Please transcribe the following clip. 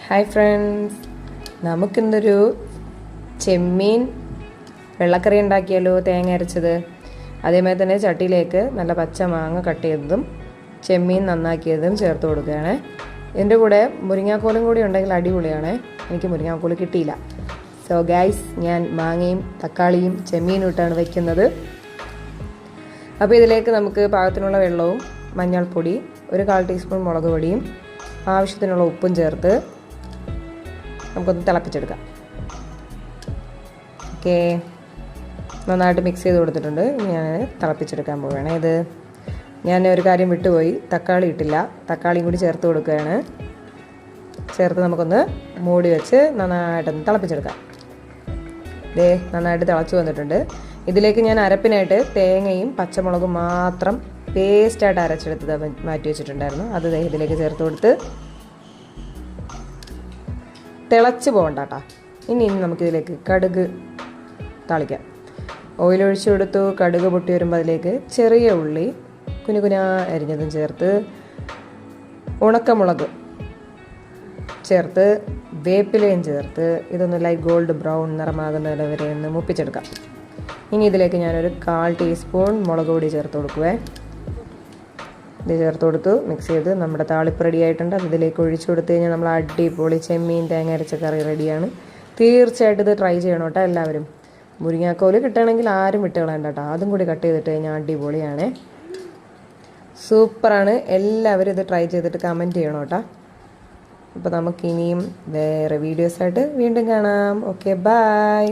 Hi friends, നമുക്കിന്നൊരു ചെമ്മീൻ വെള്ളക്കറി ഉണ്ടാക്കിയാലോ. തേങ്ങ അരച്ചത്, അതേമാതിരി തന്നെ ചട്ടിയിലേക്ക് നല്ല പച്ച മാങ്ങ കട്ട് ചെയ്തതും ചെമ്മീൻ നന്നാക്കിയതും ചേർത്ത് കൊടുക്കുകയാണ്. ഇതിൻ്റെ കൂടെ മുരിങ്ങാക്കോലും കൂടി ഉണ്ടെങ്കിൽ അടിപൊളിയാണ്. എനിക്ക് മുരിങ്ങാക്കോല് കിട്ടിയില്ല. സോ ഗൈസ്, ഞാൻ മാങ്ങയും തക്കാളിയും ചെമ്മീനും ഇട്ടാണ് വയ്ക്കുന്നത്. അപ്പോൾ ഇതിലേക്ക് നമുക്ക് പാകത്തിനുള്ള വെള്ളവും മഞ്ഞൾപ്പൊടി, ഒരു 1/4 ടീസ്പൂൺ മുളക് പൊടിയും ആവശ്യത്തിനുള്ള ഉപ്പും ചേർത്ത് നമുക്കൊന്ന് തിളപ്പിച്ചെടുക്കാം. ഓക്കെ, നന്നായിട്ട് മിക്സ് ചെയ്ത് കൊടുത്തിട്ടുണ്ട്. ഞാൻ തിളപ്പിച്ചെടുക്കാൻ പോവുകയാണ്. ഞാൻ ഒരു കാര്യം വിട്ടുപോയി, തക്കാളി ഇട്ടില്ല. തക്കാളിയും കൂടി ചേർത്ത് കൊടുക്കുകയാണ്. ചേർത്ത് നമുക്കൊന്ന് മൂടി വെച്ച് നന്നായിട്ടൊന്ന് തിളപ്പിച്ചെടുക്കാം. നന്നായിട്ട് തിളച്ച് വന്നിട്ടുണ്ട്. ഇതിലേക്ക് ഞാൻ അരപ്പിനായിട്ട് തേങ്ങയും പച്ചമുളകും മാത്രം പേസ്റ്റായിട്ട് അരച്ചെടുത്തത് മാറ്റി വെച്ചിട്ടുണ്ടായിരുന്നു. അത് ഇതിലേക്ക് ചേർത്ത് കൊടുത്ത് തിളച്ച് പോകണ്ട കേട്ടോ. ഇനി നമുക്കിതിലേക്ക് കടുക് താളിക്കാം. ഓയിലൊഴിച്ച് കൊടുത്തു. കടുക് പൊട്ടി വരുമ്പോൾ അതിലേക്ക് ചെറിയ ഉള്ളി കുനുകുനാ അരിഞ്ഞതും ചേർത്ത്, ഉണക്കമുളക് ചേർത്ത്, വേപ്പിലയും ചേർത്ത് ഇതൊന്ന് ലൈറ്റ് ഗോൾഡ് ബ്രൗൺ നിറമാകുന്നത് വരെ ഒന്ന് മുപ്പിച്ചെടുക്കാം. ഇനി ഇതിലേക്ക് ഞാനൊരു 1/4 ടീസ്പൂൺ മുളക് പൊടി ചേർത്ത് കൊടുക്കുവേ. ഇത് ചേർത്ത് കൊടുത്തു മിക്സ് ചെയ്ത് നമ്മുടെ താളിപ്പ് റെഡി ആയിട്ടുണ്ട്. അത് ഇതിലേക്ക് ഒഴിച്ചു കൊടുത്തു കഴിഞ്ഞാൽ നമ്മൾ അടിപൊളി ചെമ്മീൻ തേങ്ങ അരച്ച കറി റെഡിയാണ്. തീർച്ചയായിട്ടും ഇത് ട്രൈ ചെയ്യണം കേട്ടോ എല്ലാവരും. മുരിങ്ങാക്കോല് കിട്ടുകയാണെങ്കിൽ ആരും വിട്ട് കളയണ്ട കേട്ടോ. അതും കൂടി കട്ട് ചെയ്തിട്ട് കഴിഞ്ഞാൽ അടിപൊളിയാണ്, സൂപ്പറാണ്. എല്ലാവരും ഇത് ട്രൈ ചെയ്തിട്ട് കമൻറ്റ് ചെയ്യണം കേട്ടോ. അപ്പോൾ നമുക്കിനിയും വേറെ വീഡിയോസായിട്ട് വീണ്ടും കാണാം. Okay, by.